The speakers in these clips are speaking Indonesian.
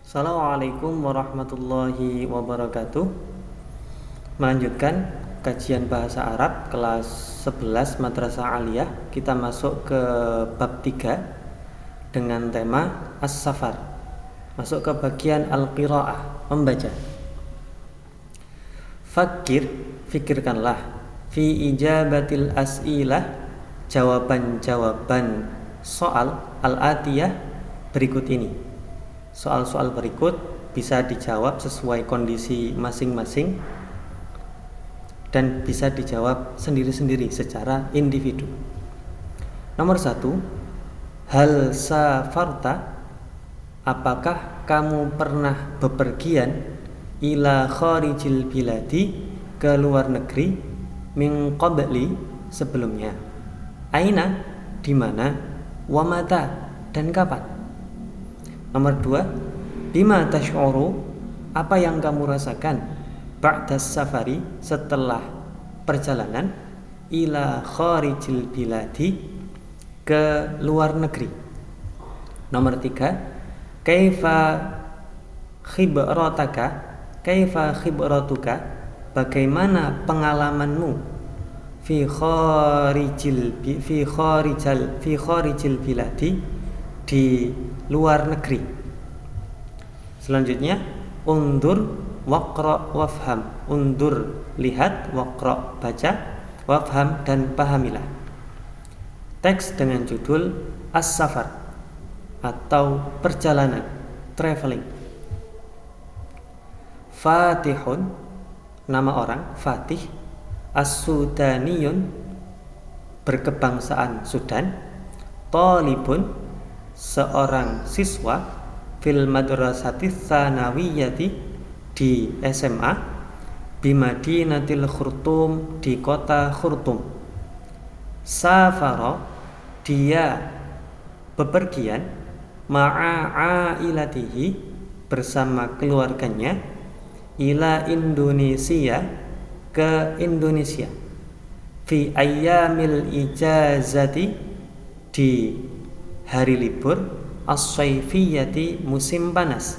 Assalamualaikum warahmatullahi wabarakatuh. Melanjutkan kajian bahasa Arab kelas 11 Madrasah Aliyah. Kita masuk ke bab 3 dengan tema As-Safar. Masuk ke bagian Al-Qira'ah, membaca. Fakir, fikirkanlah, fi ijabatil as'ilah, jawaban-jawaban soal al-atiyah berikut ini. Soal-soal berikut bisa dijawab sesuai kondisi masing-masing dan bisa dijawab sendiri-sendiri secara individu. Nomor 1, hal safarta, apakah kamu pernah bepergian ila kharijil biladi, ke luar negeri, min qabli, sebelumnya. Aina, di mana, wa mata, dan kapan. Nomor 2, bima tash'uru, apa yang kamu rasakan ba'das safari, setelah perjalanan, ila kharijil biladi, ke luar negeri. Nomor 3, kaifa khibratuka, bagaimana pengalamanmu fi kharijil biladi, di luar negeri. Selanjutnya, undur waqra wafham, undur lihat, waqra baca, wafham dan pahamilah. Teks dengan judul As-Safar atau perjalanan, traveling. Fatihun, nama orang Fatih, As-Sudaniyun, berkebangsaan Sudan, Talibun, seorang siswa, fil madrasati tsanawiyati, di SMA, bimadinatil Khurtum, di kota Khurtum. Safara, dia bepergian, ma'a ailatihi, bersama keluarganya, ila Indonesia, ke Indonesia, fi ayyamil ijazati, di hari libur, as-saifiyati, musim panas.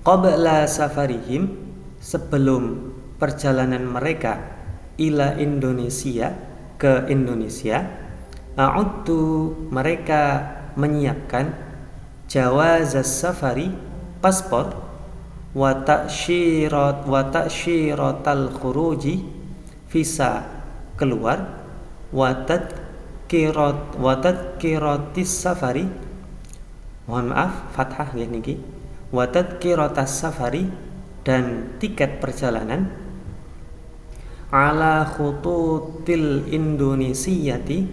Qabla safarihim, sebelum perjalanan mereka, ila Indonesia, ke Indonesia, a'uddu, mereka menyiapkan, jawazas safari, paspor, wa ta'syiratal khuruji, visa keluar, wa tadkiratis safari, mohon maaf fathah ya niki, wa tadkiratas safari, dan tiket perjalanan, ala khututil Indonesiyati,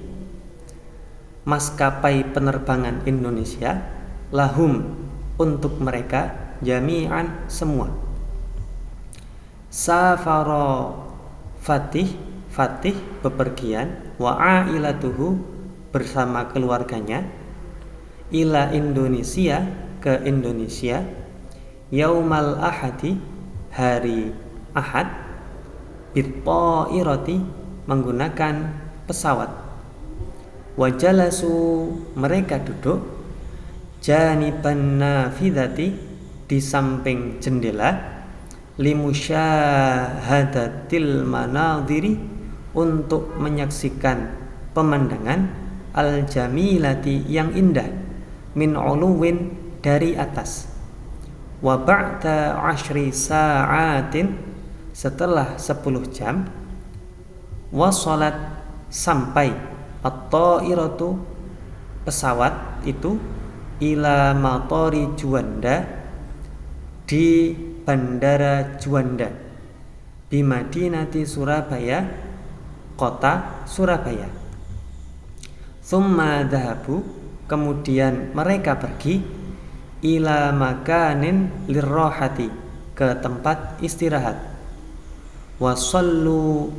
maskapai penerbangan Indonesia, lahum, untuk mereka, jami'an, semua. Safara Fatih bepergian, wa ailatuhu, bersama keluarganya, ila Indonesia, ke Indonesia, yaumal ahadi, hari Ahad, bitta'irati, menggunakan pesawat. Wajalasu, mereka duduk, janiban nafidati, di samping jendela, limusyahadatil manadhiri, untuk menyaksikan pemandangan, al-jamilati, yang indah, min uluwin, dari atas. Wa ba'da 10 sa'atin, setelah 10 jam, wasalat, sampai, at-ta'iratu, pesawat itu, ila matori Juanda, di bandara Juanda, di Madinati Surabaya, kota Surabaya. Tsumma dhahabu, kemudian mereka pergi, ila makanin lirrohati, ke tempat istirahat. Wasallu,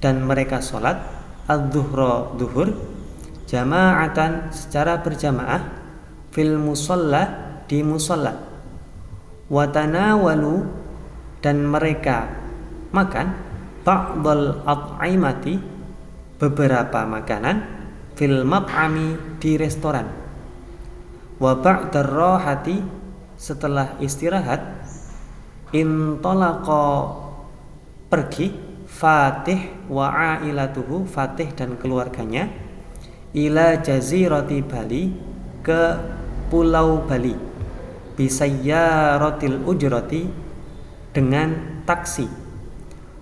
dan mereka sholat, adzuhra, duhur, jama'atan, secara berjamaah, fil musalla, di musalla. Watanawalu, dan mereka makan, ba'dal at'imati, beberapa makanan, fil mat'ami, di restoran. Wa ba'dar rahati, setelah istirahat, intolaqa, pergi, Fatih wa ailatuhu, Fatih dan keluarganya, ila jazirati Bali, ke pulau Bali, bisayyaratil ujrati, dengan taksi,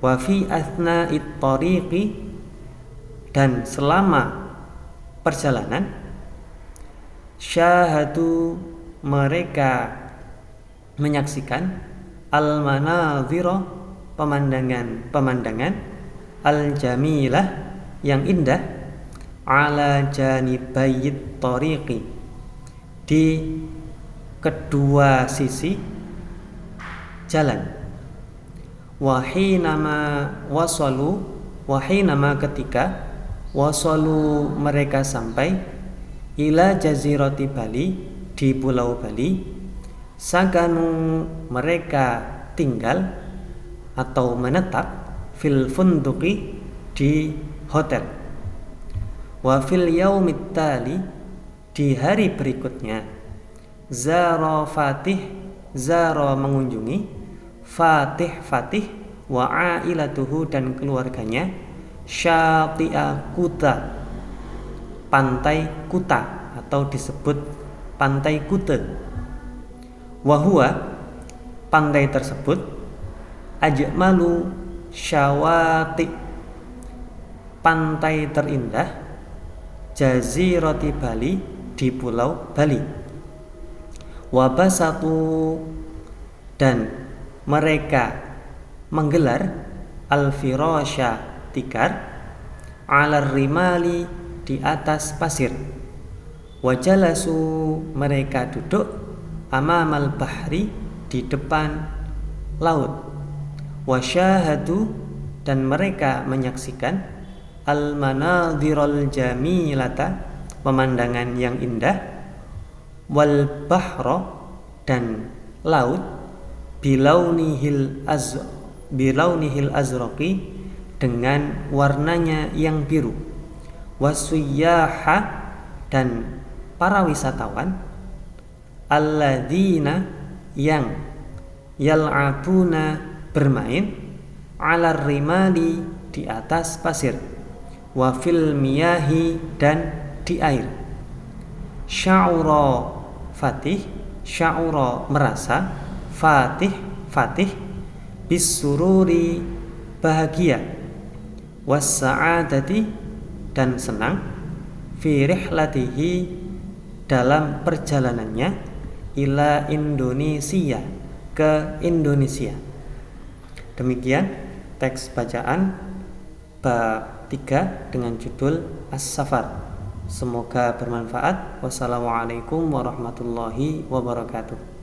wa fi athna'it tariqi, dan selama perjalanan, syahadu, mereka menyaksikan, al-manazira, pemandangan al-jamilah, yang indah, ala janibayit tariqi, di kedua sisi jalan. Wahinama wasalu, wahinama, ketika, wasalu, mereka sampai, ila jazirati Bali, di pulau Bali, sakanu, mereka tinggal atau menetap, fil funduqi, di hotel. Wa fil yaumit tali, di hari berikutnya, zara Fatih, zara mengunjungi, Fatih, Fatih, wa ailatuhu, dan keluarganya, syati'a Kuta, pantai Kuta, atau disebut pantai Kute. Wahua, pantai tersebut, ajmalu syawati, pantai terindah, jazirati Bali, di pulau Bali. Wabasatu, dan mereka menggelar, al-firasya, tikar, alar rimali, di atas pasir. Wajalasu, mereka duduk, amamal bahri, di depan laut. Wasyahadu, dan mereka menyaksikan, al-manadhirul jamilata, pemandangan yang indah, wal bahra, dan laut, bilaunihil azraqi, dengan warnanya yang biru. Wasuyyaha, dan para wisatawan, alladzina, yang yal'abuna, bermain, alar rimali, di atas pasir, wa fil miyahi, dan di air. Sya'ura Fatih, sya'ura merasa, Fatih, Fatih, bisururi, bahagia, wassa'adati, dan senang, fi rihlatihi, dalam perjalanannya, ila Indonesia, ke Indonesia. Demikian teks bacaan bab 3 dengan judul As-Safar. Semoga bermanfaat. Wassalamualaikum warahmatullahi wabarakatuh.